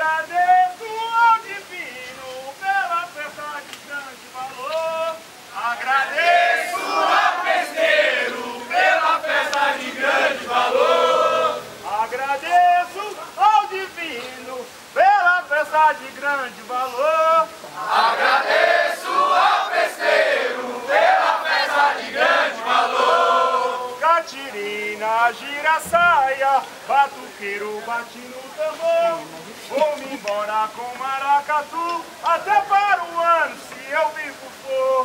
Agradeço ao divino pela festa de grande valor. Agradeço ao festeiro pela festa de grande valor. Agradeço ao divino pela festa de grande valor. Agradeço ao festeiro pela festa de grande valor. Catirina, giraçaia, batuqueiro bate no tambor. Vou-me embora com maracatu, até para o ano se eu vivo for.